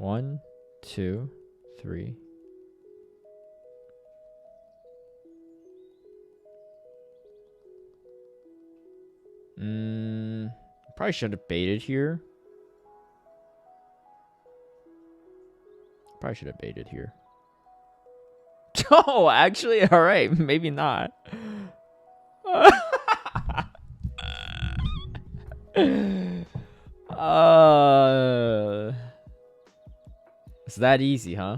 1, 2, 3. Probably should have baited here. Probably should have baited here. Oh, actually, all right, maybe not. It's that easy, huh?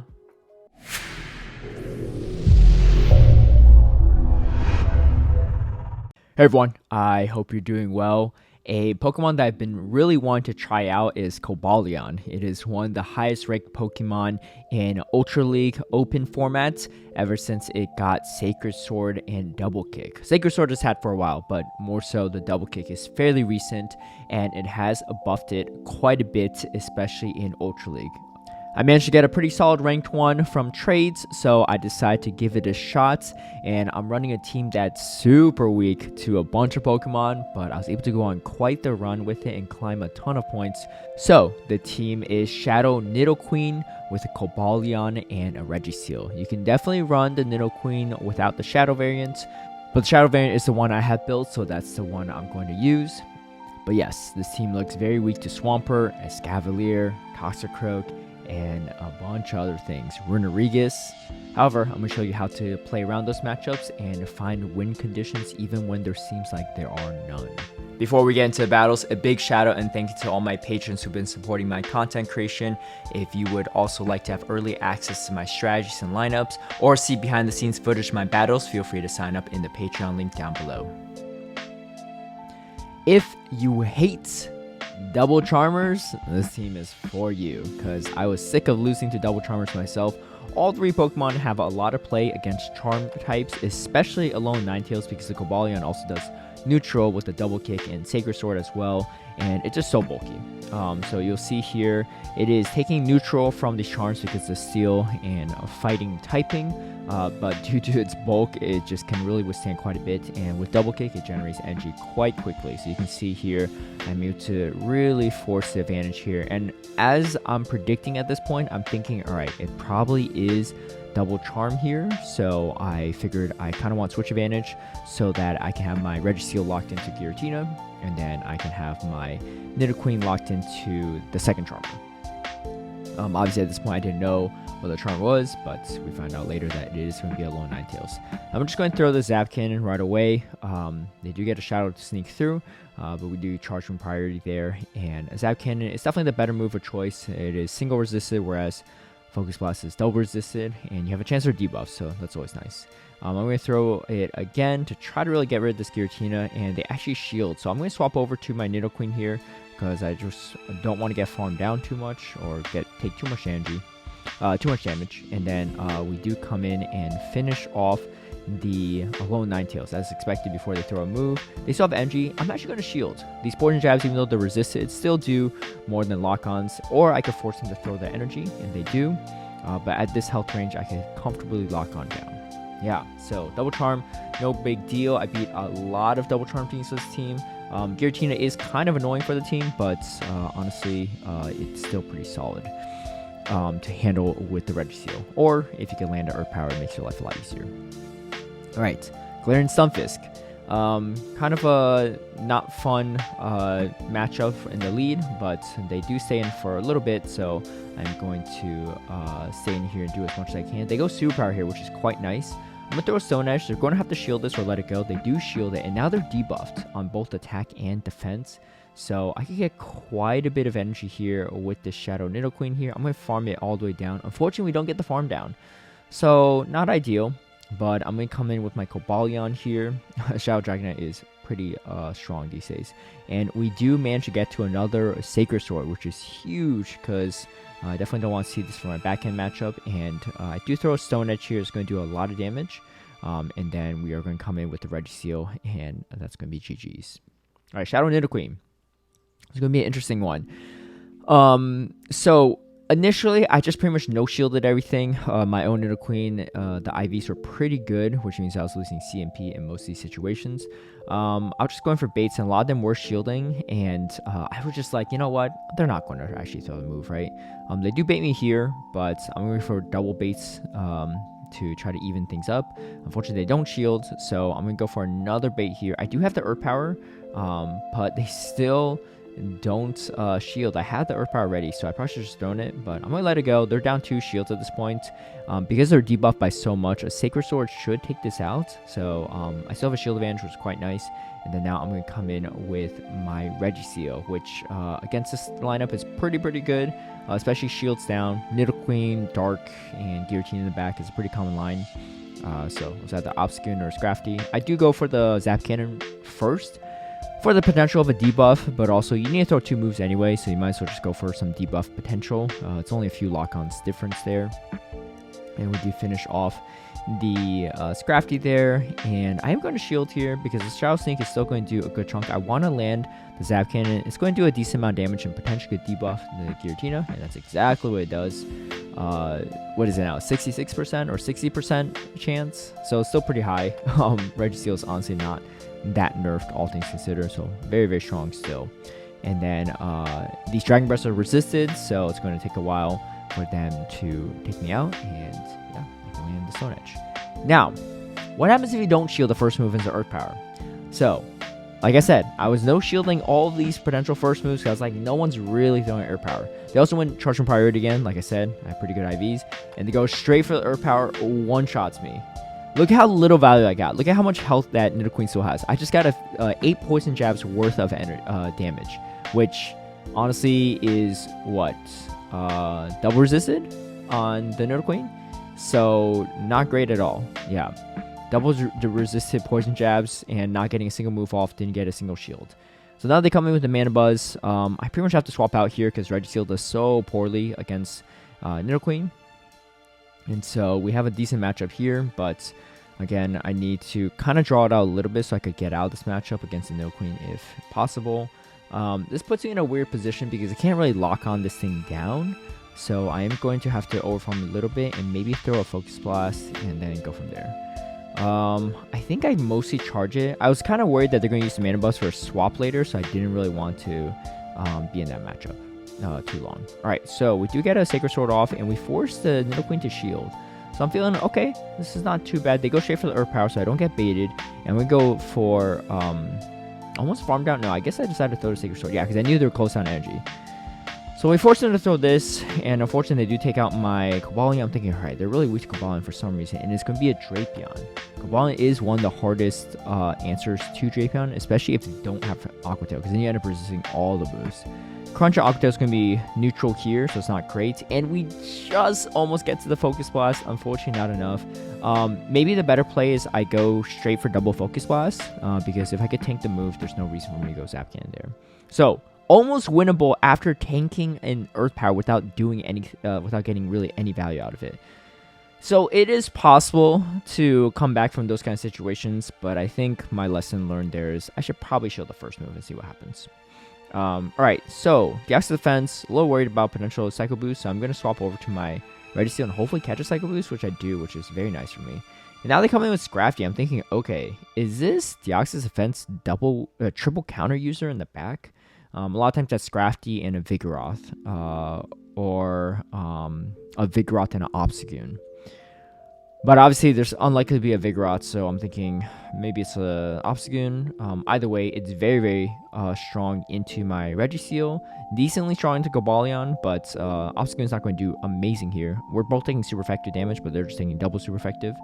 Hey everyone, I hope you're doing well. A Pokemon that I've been really wanting to try out is Cobalion. It is one of the highest ranked Pokemon in Ultra League Open formats ever since it got Sacred Sword and Double Kick. Sacred Sword has had for a while, but more so the Double Kick is fairly recent and it has buffed it quite a bit, especially in Ultra League. I managed to get a pretty solid ranked one from trades, so I decided to give it a shot, and I'm running a team that's super weak to a bunch of Pokemon, but I was able to go on quite the run with it and climb a ton of points. So the team is Shadow Nidoqueen with a Cobalion and a Registeel. You can definitely run the Nidoqueen without the Shadow variant, but the Shadow variant is the one I have built, so that's the one I'm going to use. But yes, this team looks very weak to Swampert, Escavalier, Toxicroak, and a bunch of other things. Runerigus. However, I'm going to show you how to play around those matchups and find win conditions even when there seems like there are none. Before we get into the battles, a big shout out and thank you to all my patrons who've been supporting my content creation. If you would also like to have early access to my strategies and lineups or see behind the scenes footage of my battles, feel free to sign up in the Patreon link down below. If you hate Double Charmers, this team is for you, because I was sick of losing to Double Charmers myself. All three Pokemon have a lot of play against Charm types, especially Alolan Ninetales, because the Cobalion also does neutral with the Double Kick and Sacred Sword as well, and it's just so bulky. So you'll see here, it is taking neutral from these charms because the steel and fighting typing, but due to its bulk, it just can really withstand quite a bit, and with Double Kick, it generates energy quite quickly. So you can see here, I'm able to really force the advantage here, and as I'm predicting at this point, I'm thinking, all right, it probably is Double Charm here, so I figured I kind of want switch advantage so that I can have my Registeel locked into Giratina, and then I can have my Nidoqueen locked into the second Charmer. Obviously at this point I didn't know what the Charmer was, but we found out later that it is going to be Alolan Ninetales. I'm just going to throw the Zap Cannon right away. They do get a Shadow to sneak through, but we do charge from priority there, and a Zap Cannon is definitely the better move of choice. It is single resisted, whereas Focus Blast is double resisted, and you have a chance for debuff, so that's always nice. I'm going to throw it again to try to really get rid of this Giratina, and they actually shield. So I'm going to swap over to my Nidoqueen here, because I just don't want to get farmed down too much, or take too much damage. And then we do come in and finish off the Alolan Ninetales as expected before they throw a move. They still have energy. I'm actually going to shield. These poison jabs, even though they're resisted, still do more than lock-ons, or I could force them to throw their energy, and they do. But at this health range, I can comfortably lock on down. Yeah, so Double Charm, no big deal. I beat a lot of Double Charm teams with this team. Giratina is kind of annoying for the team, but honestly, it's still pretty solid to handle with the Registeel. Or if you can land an Earth Power, it makes your life a lot easier. Alright, Galarian Stunfisk. Kind of a not fun matchup in the lead, but they do stay in for a little bit, so I'm going to stay in here and do as much as I can. They go Superpower here, which is quite nice. I'm going to throw a Stone Edge. They're going to have to shield this or let it go. They do shield it, and now they're debuffed on both attack and defense. So I can get quite a bit of energy here with this Shadow Nidoqueen here. I'm going to farm it all the way down. Unfortunately, we don't get the farm down, so not ideal. But I'm going to come in with my Cobalion here. Shadow Dragonite is pretty strong these days. And we do manage to get to another Sacred Sword, which is huge because I definitely don't want to see this for my backhand matchup. And I do throw a Stone Edge here. It's going to do a lot of damage. And then we are going to come in with the Registeel, and that's going to be GG's. Alright, Shadow Nidoqueen. It's going to be an interesting one. So Initially, I just pretty much no-shielded everything. My own Nidoqueen, the IVs were pretty good, which means I was losing CMP in most of these situations. I was just going for baits, and a lot of them were shielding, and I was just like, you know what? They're not going to actually throw the move, right? They do bait me here, but I'm going for double baits to try to even things up. Unfortunately, they don't shield, so I'm going to go for another bait here. I do have the Earth Power, but they still don't shield. I had the Earth Power ready, so I probably should have just thrown it, but I'm gonna let it go. They're down 2 shields at this point. Because they're debuffed by so much, a Sacred Sword should take this out. So I still have a shield advantage, which is quite nice. And then now I'm gonna come in with my Regiseal, which against this lineup is pretty good, especially shields down. Nidoqueen, Dark, and Giratina in the back is a pretty common line. So was that the Obscune or Scrafty? I do go for the Zap Cannon first, for the potential of a debuff, but also you need to throw 2 moves anyway, so you might as well just go for some debuff potential. It's only a few lock-ons difference there. And we do finish off the Scrafty there, and I am going to shield here because the Shadow Sneak is still going to do a good chunk. I want to land the Zap Cannon. It's going to do a decent amount of damage and potentially could debuff the Giratina, and that's exactly what it does. What is it now, 66% or 60% chance? So it's still pretty high. Regiseal is honestly not that nerfed, all things considered, so very strong still. And then these Dragon Breaths are resisted, so it's going to take a while for them to take me out, and yeah, I can land the Stone Edge. Now, what happens if you don't shield the first move into Earth Power? So, like I said, I was no shielding all of these potential first moves because I was like, no one's really throwing Earth Power. They also went Charge from Priority again, like I said, I have pretty good IVs, and they go straight for the Earth Power, one-shots me. Look at how little value I got. Look at how much health that Nidoqueen still has. I just got a 8 poison jabs worth of damage, which honestly is what, double resisted on the Nidoqueen. So not great at all. Yeah, double resisted poison jabs and not getting a single move off. Didn't get a single shield. So now they come in with the Mana Buzz. I pretty much have to swap out here because Regiseal does so poorly against Nidoqueen. And so we have a decent matchup here, but again, I need to kind of draw it out a little bit so I could get out of this matchup against the Nidoqueen if possible. This puts me in a weird position because I can't really lock on this thing down. So I am going to have to overfarm a little bit and maybe throw a Focus Blast and then go from there. I think I mostly charge it. I was kind of worried that they're going to use the Mana Buzz for a swap later, so I didn't really want to be in that matchup too long. Alright, so we do get a Sacred Sword off, and we force the Nidoqueen to shield. So I'm feeling, okay, this is not too bad. They go straight for the Earth Power, so I don't get baited. And we go for, almost farmed out. No, I guess I decided to throw the Sacred Sword. Yeah, because I knew they were close on energy. So we forced them to throw this, and unfortunately they do take out my Cobalion. I'm thinking, alright, they're really weak to Cobalion for some reason, and it's going to be a Drapion. Cobalion is one of the hardest answers to Drapion, especially if you don't have Aqua Tail, because then you end up resisting all the moves. Crunch Aqua Tail is going to be neutral here, so it's not great. And we just almost get to the Focus Blast. Unfortunately, not enough. Maybe the better play is I go straight for double Focus Blast, because if I could tank the move, there's no reason for me to go Zap Cannon there. So, almost winnable after tanking an Earth Power without doing any, without getting really any value out of it. So it is possible to come back from those kind of situations, but I think my lesson learned there is I should probably shield the first move and see what happens. Alright, so Deoxys Defense, a little worried about potential Psycho Boost, so I'm going to swap over to my Regiseal and hopefully catch a Psycho Boost, which I do, which is very nice for me. And now they come in with Scrafty. I'm thinking, okay, is this Deoxys Defense triple counter user in the back? A lot of times that's Scrafty and a Vigoroth, or a Vigoroth and an Obstagoon. But obviously, there's unlikely to be a Vigoroth, so I'm thinking maybe it's a Obstagoon. Either way, it's very strong into my Regiseal. Decently strong into Cobalion, but Obstagoon's not going to do amazing here. We're both taking super effective damage, but they're just taking double super effective.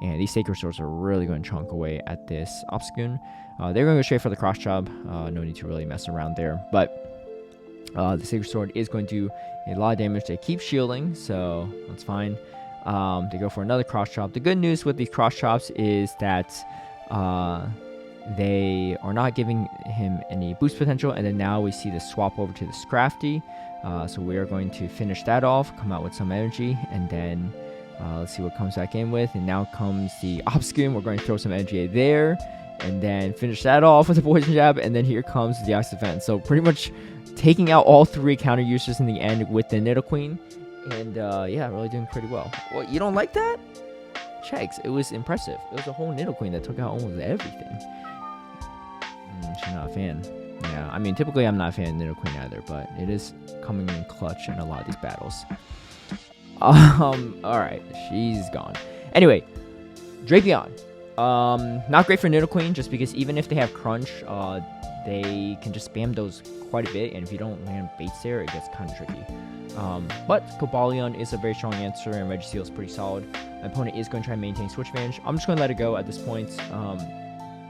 And these Sacred Swords are really going to chunk away at this Obstagoon. They're going to go straight for the Cross Chop. No need to really mess around there. But the Sacred Sword is going to do a lot of damage. They keep shielding, so that's fine. They go for another Cross Chop. The good news with these Cross Chops is that they are not giving him any boost potential. And then now we see the swap over to the Scrafty. So we are going to finish that off, come out with some energy, and then let's see what comes back in with. And now comes the Obstagoon. We're going to throw some energy there, and then finish that off with a Poison Jab. And then here comes the Deoxys Defense. So pretty much taking out all 3 counter users in the end with the Nidoqueen. And yeah, really doing pretty well. What, you don't like that? Checks, it was impressive. It was a whole Nidoqueen that took out almost everything. She's not a fan. Yeah, I mean, typically I'm not a fan of Nidoqueen either, but it is coming in clutch in a lot of these battles. Alright, she's gone. Anyway, Drapion. Not great for Nidoqueen, just because even if they have Crunch, they can just spam those quite a bit, and if you don't land baits there, it gets kind of tricky. But Cobalion is a very strong answer, and Registeel is pretty solid. My opponent is going to try and maintain switch advantage. I'm just going to let it go at this point.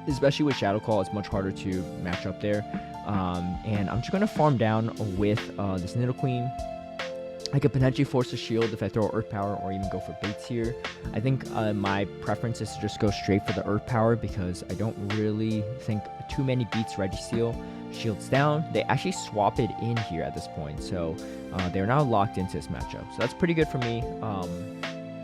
Especially with Shadow Claw, it's much harder to match up there. And I'm just going to farm down with this Nidoqueen. I could potentially force a shield if I throw Earth Power or even go for baits here. I think my preference is to just go straight for the Earth Power because I don't really think too many beats Registeel. Shields down. They actually swap it in here at this point, so they're now locked into this matchup. So that's pretty good for me.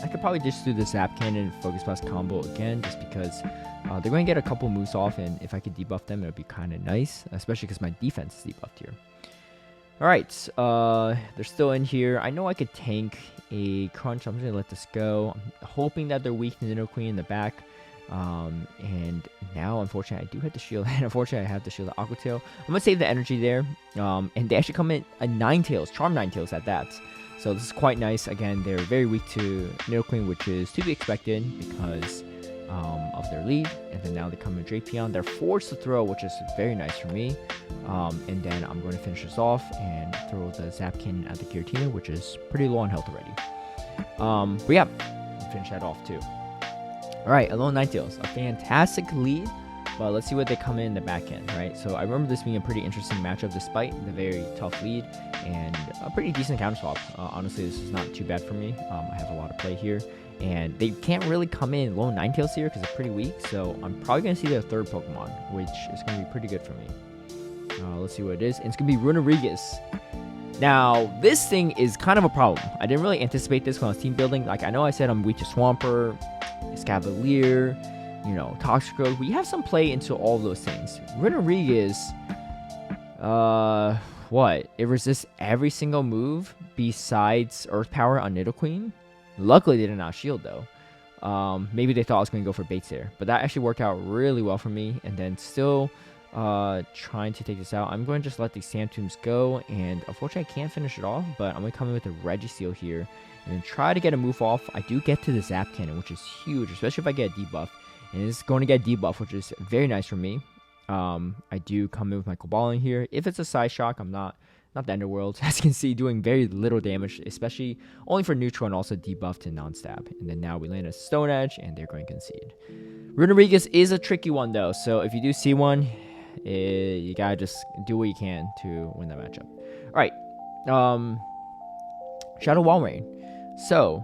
I could probably just do the Zap Cannon and Focus Blast combo again just because they're going to get a couple moves off, and if I could debuff them, it would be kind of nice, especially because my defense is debuffed here. Alright, they're still in here. I know I could tank a Crunch. I'm just going to let this go. I'm hoping that they're weak to Nidoqueen in the back. And now, unfortunately, I do have to shield, and unfortunately, I have to shield the Aqua Tail. I'm going to save the energy there. And they actually come in a Ninetales, Charm Ninetales at that. So this is quite nice. Again, they're very weak to Nidoqueen, which is to be expected because of their lead. And then now they come in Drapion. They're forced to throw, which is very nice for me. And then I'm going to finish this off and throw the Zap Cannon at the Giratina, which is pretty low on health already. But yeah, finish that off too. Alright, Alolan Ninetales, a fantastic lead, but let's see what they come in the back end, right? So I remember this being a pretty interesting matchup despite the very tough lead and a pretty decent counter swap. Honestly, this is not too bad for me. I have a lot of play here, and they can't really come in Alolan Ninetales here because they're pretty weak, so I'm probably going to see their third Pokemon, which is going to be pretty good for me. Let's see what it is, and it's going to be Runerigus. Now, this thing is kind of a problem. I didn't really anticipate this when I was team building. Like, I know I said I'm weak to Swampert, Escavalier, you know, Toxicroak. We have some play into all those things. Runerigus, what? It resists every single move besides Earth Power on Nidoqueen. Luckily, they did not shield, though. Maybe they thought I was going to go for baits there. But that actually worked out really well for me. And then still trying to take this out. I'm going to just let these Sand Tombs go. And unfortunately, I can't finish it off. But I'm going to come in with a Registeel here. And then try to get a move off. I do get to the Zap Cannon, which is huge, especially if I get a debuff. And it's going to get debuff, which is very nice for me. I do come in with my Cobalion here. If it's a Side Shock, I'm not the Underworld. As you can see, doing very little damage, especially only for neutral and also debuff to non-stab. And then now we land a Stone Edge, and they're going to concede. Runerigus is a tricky one, though. So if you do see one, you gotta just do what you can to win that matchup. All right. Shadow Walrein. So,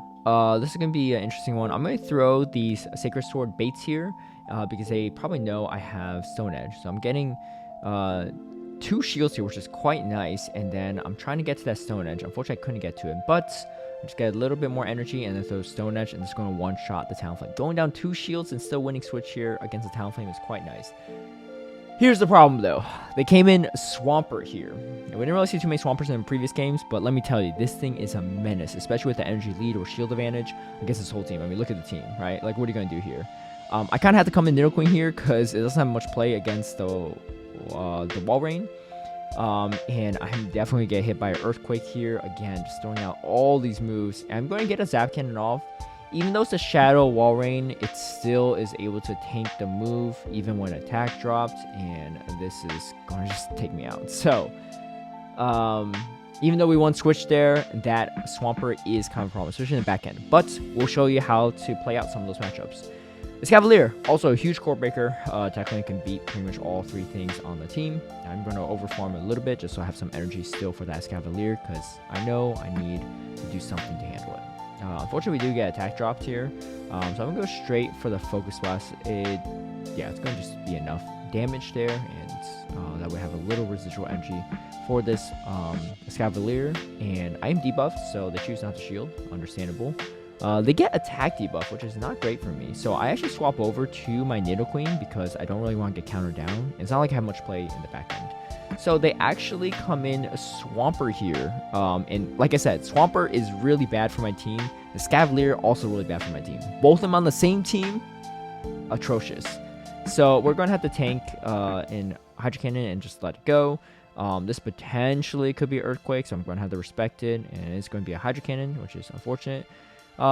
this is going to be an interesting one. I'm going to throw these Sacred Sword baits here because they probably know I have Stone Edge. So I'm getting 2 shields here, which is quite nice. And then I'm trying to get to that Stone Edge. Unfortunately, I couldn't get to it. But I just get a little bit more energy and then throw Stone Edge. And it's going to one-shot the Talonflame. Going down 2 shields and still winning switch here against the Talonflame is quite nice. Here's the problem, though. They came in Swampert here. And we didn't really see too many Swamperts in previous games, but let me tell you, this thing is a menace, especially with the energy lead or shield advantage against this whole team. I mean, look at the team, right? Like, what are you going to do here? I kind of had to come in Nidoqueen here because it doesn't have much play against the Walrein. And I'm definitely going to get hit by an Earthquake here. Again, just throwing out all these moves. And I'm going to get a Zap Cannon off. Even though it's a Shadow Walrein, it still is able to tank the move even when attack dropped, and this is going to just take me out. So, even though we won switch there, that Swampert is kind of a problem, especially in the back end. But we'll show you how to play out some of those matchups. Escavalier, also a huge core breaker. Technically can beat pretty much all 3 things on the team. I'm going to overfarm a little bit just so I have some energy still for that Escavalier, because I know I need to do something to handle it. Unfortunately, we do get attack dropped here, so I'm going to go straight for the Focus Blast. Yeah, it's going to just be enough damage there, and that way have a little residual energy for this Escavalier. And I am debuffed, so they choose not to shield. Understandable. They get attack debuff, which is not great for me, so I actually swap over to my Nidoqueen because I don't really want to get countered down. It's not like I have much play in the back end. So they actually come in a Swampert here. And like I said, Swampert is really bad for my team. The Escavalier also really bad for my team. Both of them on the same team, atrocious. So we're going to have to tank in Hydro Cannon and just let it go. This potentially could be Earthquake, so I'm going to have to respect it. And it's going to be a Hydro Cannon, which is unfortunate.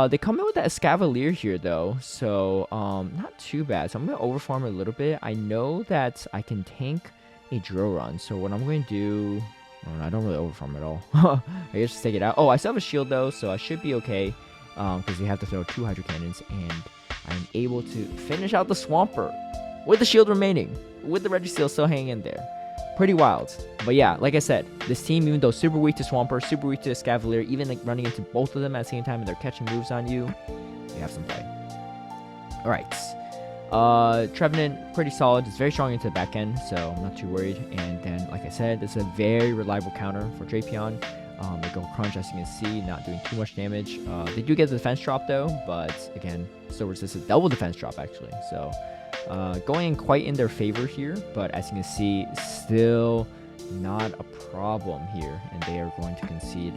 They come in with that Escavalier here, though, so not too bad. So I'm going to overfarm a little bit. I know that I can tank a drill run, so what I'm going to do... Oh, I don't really overfarm at all. I guess just take it out. Oh, I still have a shield, though, so I should be okay, because you have to throw 2 Hydro Cannons, and I'm able to finish out the Swampert with the shield remaining, with the Registeel still hanging in there. Pretty wild. But yeah, like I said, this team, even though super weak to Swampert, super weak to Escavalier, even like running into both of them at the same time and they're catching moves on you, you have some play. Alright. Trevenant, pretty solid. It's very strong into the back end, so I'm not too worried. And then, like I said, this is a very reliable counter for Drapion. They go Crunch, as you can see, not doing too much damage. They do get the defense drop, though, but again, still resisted double defense drop, actually. So, going in quite in their favor here, but as you can see, still not a problem here, and they are going to concede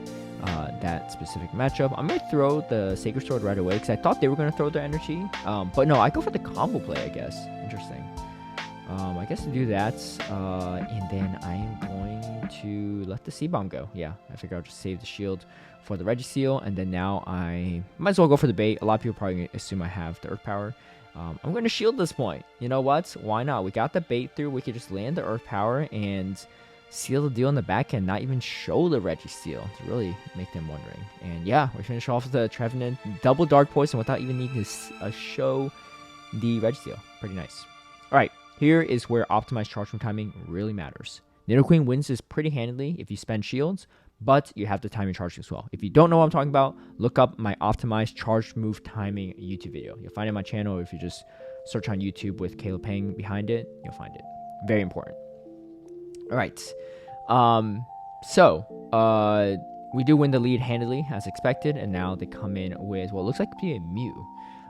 that specific matchup. I'm going to throw the Sacred Sword right away, because I thought they were going to throw their energy, but no, I go for the combo play, I guess. Interesting. I guess to do that, and then I am going to let the C-Bomb go. Yeah, I figure I'll just save the shield for the Registeel, and then now I might as well go for the bait. A lot of people probably assume I have the Earth Power. I'm going to shield this point. You know what? Why not? We got the bait through. We could just land the Earth Power and seal the deal in the back end, not even show the Registeel to really make them wondering. And yeah, we finish off with the Trevenant double Dark Poison without even needing to show the Registeel. Pretty nice. All right, here is where optimized charge from timing really matters. Nidoqueen wins this pretty handily if you spend shields, but you have to time your charge as well. If you don't know what I'm talking about, look up my optimized charge move timing YouTube video. You'll find it on my channel. If you just search on YouTube with Peng behind it, you'll find it. Very important. All right. We do win the lead handily as expected, and now they come in with what looks like to be a Mew.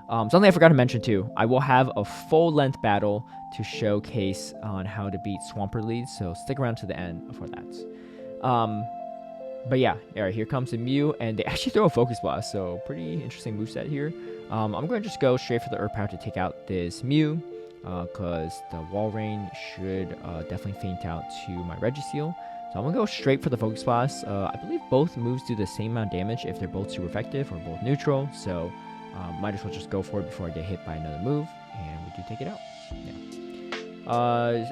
Something I forgot to mention too, I will have a full-length battle to showcase on how to beat Swampert leads, so stick around to the end for that. But yeah, alright, here comes the Mew, and they actually throw a Focus Blast, so pretty interesting moveset here. I'm going to just go straight for the Earth Power to take out this Mew, because the Walrein should definitely faint out to my Registeel. So I'm going to go straight for the Focus Blast. I believe both moves do the same amount of damage if they're both super effective or both neutral, so might as well just go for it before I get hit by another move, and we do take it out. Yeah.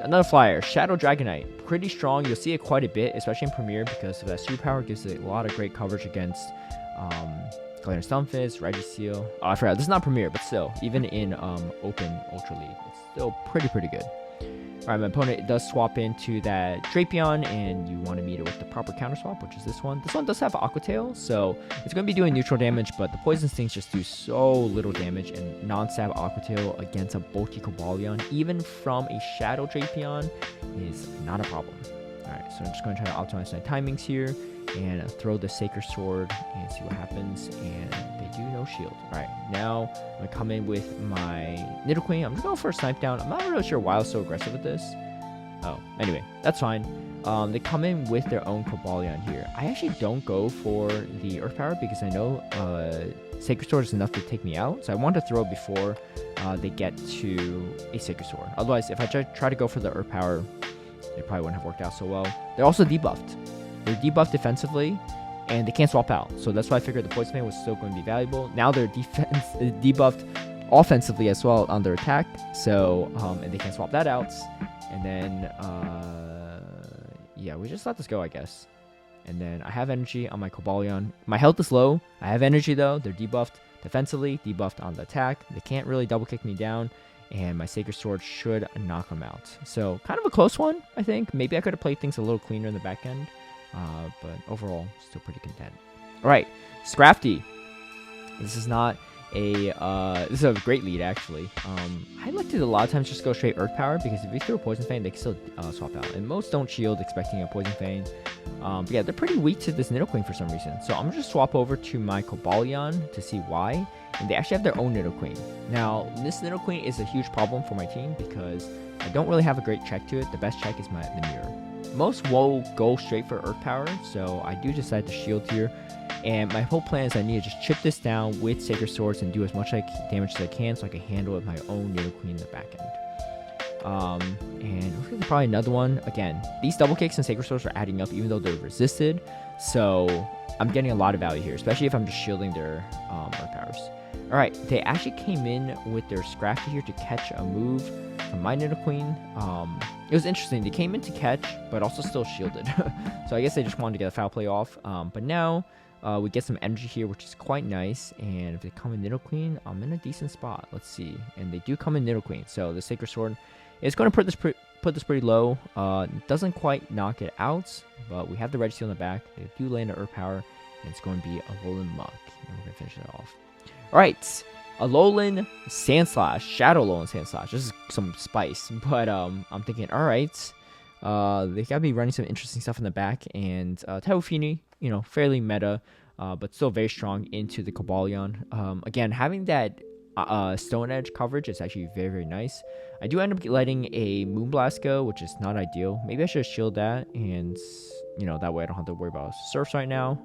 Another flyer, Shadow Dragonite, pretty strong. You'll see it quite a bit, especially in Premier, because of that superpower. Gives it a lot of great coverage against Galarian Stunfisk, Registeel. Oh, I forgot, this is not Premier, but still, even in Open Ultra League, it's still pretty good. Alright, my opponent does swap into that Drapion, and you want to meet it with the proper counter swap, which is this one. This one does have Aqua Tail, so it's going to be doing neutral damage, but the Poison Stings just do so little damage, and non-stab Aqua Tail against a bulky Cobalion, even from a Shadow Drapion, is not a problem. Alright, so I'm just going to try to optimize my timings here, and throw the Sacred Sword, and see what happens, and they do no shield. Alright, now I'm going to come in with my Nidoqueen. I'm just going for a Snipe Down. I'm not really sure why I was so aggressive with this. Oh, anyway, that's fine. They come in with their own Cobalion here. I actually don't go for the Earth Power because I know Sacred Sword is enough to take me out, so I want to throw it before they get to a Sacred Sword. Otherwise, if I try to go for the Earth Power, it probably wouldn't have worked out so well. They're also debuffed. They're debuffed defensively, and they can't swap out. So that's why I figured the Poison Fan was still going to be valuable. Now they're debuffed offensively as well on their attack. So, and they can't swap that out. And then, yeah, we just let this go, I guess. And then I have energy on my Cobalion. My health is low. I have energy, though. They're debuffed defensively, debuffed on the attack. They can't really double kick me down. And my Sacred Sword should knock them out. So, kind of a close one, I think. Maybe I could have played things a little cleaner in the back end. But overall, still pretty content. Alright, Scrafty. This is not a, this is a great lead, actually. I like to a lot of times just go straight Earth Power, because if you throw a Poison Fang, they can still swap out. And most don't shield expecting a Poison Fang. But yeah, they're pretty weak to this Nidoqueen for some reason. So I'm going to just swap over to my Cobalion to see why. And they actually have their own Nidoqueen. Now, this Nidoqueen is a huge problem for my team, because I don't really have a great check to it. The best check is the Mirror. most will go straight for Earth Power, so I do decide to shield here. And my whole plan is I need to just chip this down with Sacred Swords and do as much damage as I can so I can handle it with my own Nidoqueen in the back end. And probably another one. Again, these double kicks and Sacred Swords are adding up even though they're resisted. So I'm getting a lot of value here, especially if I'm just shielding their Earth Powers. Alright, they actually came in with their Scrafty here to catch a move from my Nidoqueen. It was interesting. They came in to catch, but also still shielded. So I guess they just wanted to get a foul play off. But now we get some energy here, which is quite nice. And if they come in Nidoqueen, I'm in a decent spot. Let's see. And they do come in Nidoqueen. So the Sacred Sword is going to put this pretty low. Doesn't quite knock it out, but we have the Red Seal in the back. They do land an Earth Power, and it's going to be a Alolan Muck. And we're going to finish it off. Alright, Alolan Sandslash, Shadow Alolan Sandslash. This is some spice, but I'm thinking, alright, they gotta be running some interesting stuff in the back, and Taufini, fairly meta, but still very strong into the Cobalion. Again, having that Stone Edge coverage is actually very, very nice. I do end up letting a Moonblast go, which is not ideal. Maybe I should shield that, and, that way I don't have to worry about Surfs right now.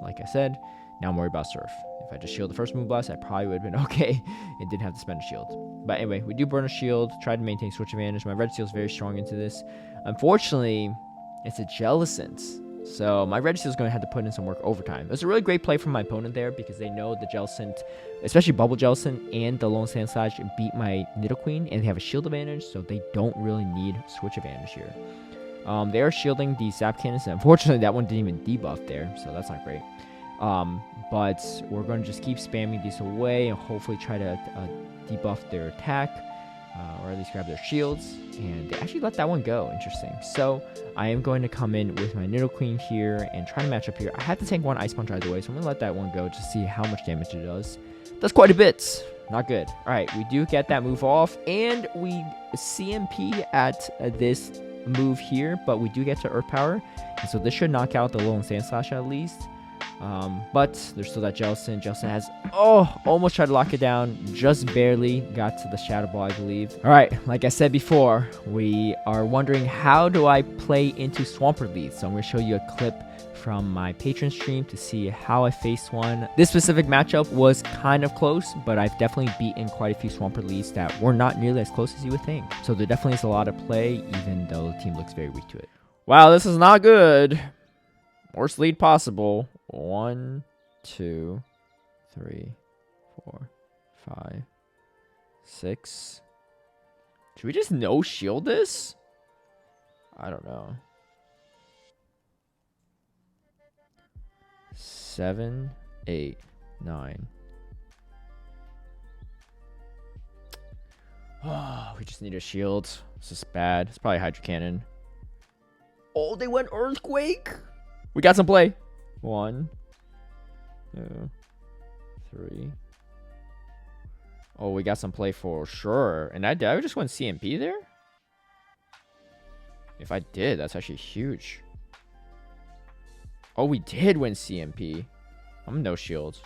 Like I said, now I'm worried about Surf. If I just shield the first Moonblast, I probably would have been okay and didn't have to spend a shield. But anyway, we do burn a shield, try to maintain switch advantage. My Red Seal is very strong into this. Unfortunately, it's a Jellicent. So my Red Seal is going to have to put in some work overtime. It was a really great play from my opponent there because they know the Jellicent, especially Bubble Jellicent and the Alolan Sandslash, beat my Nidoqueen, and they have a shield advantage, so they don't really need switch advantage here. They are shielding the Zap Cannons, and unfortunately that one didn't even debuff there, so that's not great. But we're going to just keep spamming these away and hopefully try to debuff their attack, or at least grab their shields. And they actually let that one go. Interesting. So I am going to come in with my Nidoqueen here and try to match up here. I had to tank one Ice Punch either way, so I'm going to let that one go to see how much damage it does. That's quite a bit. Not good. All right, we do get that move off, and we CMP at this move here, but we do get to Earth Power, and so this should knock out the Alolan Sandslash at least. But there's still that Jellicent. Jellicent has, almost tried to lock it down. Just barely got to the Shadow Ball, I believe. Alright, like I said before, we are wondering how do I play into Swampert leads. So I'm going to show you a clip from my Patreon stream to see how I faced one. This specific matchup was kind of close, but I've definitely beaten quite a few Swampert leads that were not nearly as close as you would think. So there definitely is a lot of play, even though the team looks very weak to it. Wow, this is not good. Worst lead possible. 1, 2, 3, 4, 5, 6. Should we just no shield this? I don't know. 7, 8, 9. Oh, we just need a shield. This is bad. It's probably Hydro Cannon. Oh, they went Earthquake. We got some play. 1, 2, 3. Oh, we got some play for sure. And I just went CMP there? If I did, that's actually huge. Oh, we did win CMP. I'm no shield.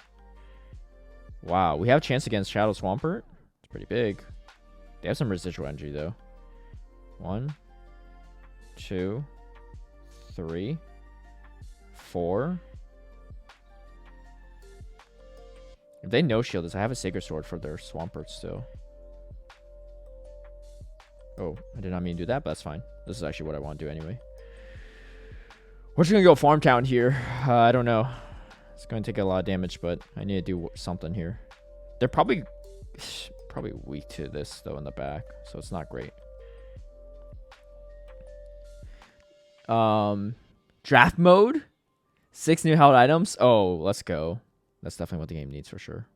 Wow, we have a chance against Shadow Swampert. It's pretty big. They have some residual energy, though. 1, 2, 3, 4. If they no shield this, I have a Sacred Sword for their Swampert still. Oh, I did not mean to do that, but that's fine. This is actually what I want to do anyway. We're just going to go Farm Town here. I don't know. It's going to take a lot of damage, but I need to do something here. They're probably weak to this, though, in the back, so it's not great. Draft mode? 6 new held items? Oh, let's go. That's definitely what the game needs for sure.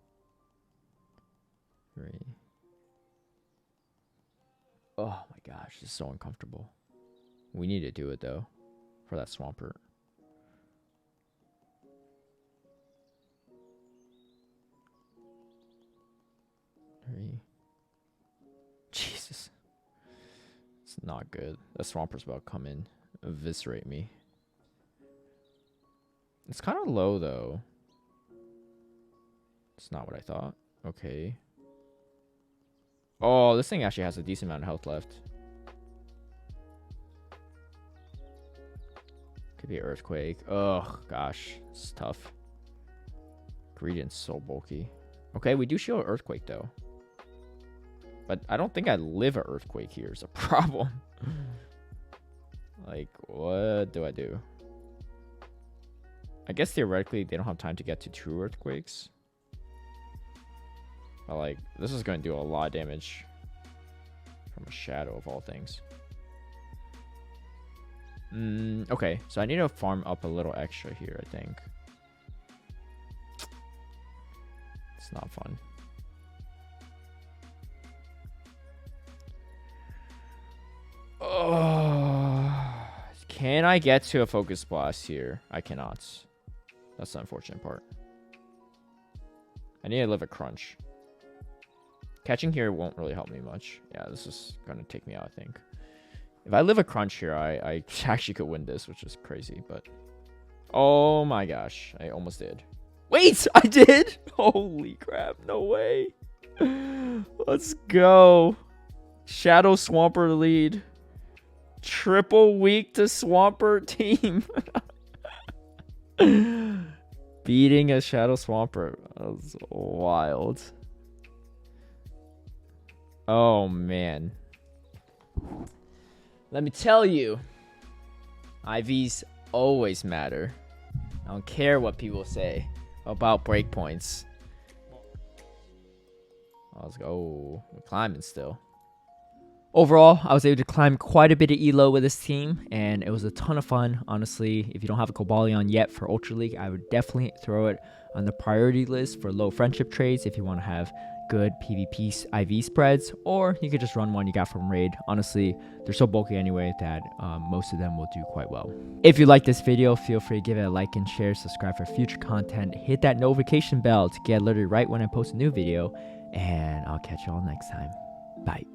3. Oh my gosh, this is so uncomfortable. We need to do it though for that Swampert. 3. Jesus. It's not good. That Swampert's about to come in, eviscerate me. It's kind of low though. It's not what I thought. Okay. Oh, this thing actually has a decent amount of health left. Could be Earthquake. Oh, gosh. It's tough. Greedent's so bulky. Okay, we do show an Earthquake, though. But I don't think I live an Earthquake here is a problem. Like, what do I do? I guess theoretically they don't have time to get to 2 Earthquakes. But, like, this is going to do a lot of damage from a Shadow of all things. Okay, so I need to farm up a little extra here, I think. It's not fun. Oh, can I get to a Focus Blast here? I cannot. That's the unfortunate part. I need to live a Crunch. Catching here won't really help me much. Yeah, this is going to take me out, I think. If I live a Crunch here, I actually could win this, which is crazy, but... Oh my gosh, I almost did. Wait, I did? Holy crap, no way. Let's go. Shadow Swampert lead. Triple weak to Swampert team. Beating a Shadow Swampert. That was wild. Oh, man. Let me tell you. IVs always matter. I don't care what people say about breakpoints. Let's go. We're climbing still. Overall, I was able to climb quite a bit of ELO with this team, and it was a ton of fun. Honestly, if you don't have a Cobalion yet for Ultra League, I would definitely throw it on the priority list for low friendship trades if you want to have good PvP IV spreads, or you could just run one you got from Raid. Honestly, they're so bulky anyway that most of them will do quite well. If you like this video, feel free to give it a like and share, subscribe for future content, hit that notification bell to get alerted right when I post a new video, and I'll catch you all next time. Bye.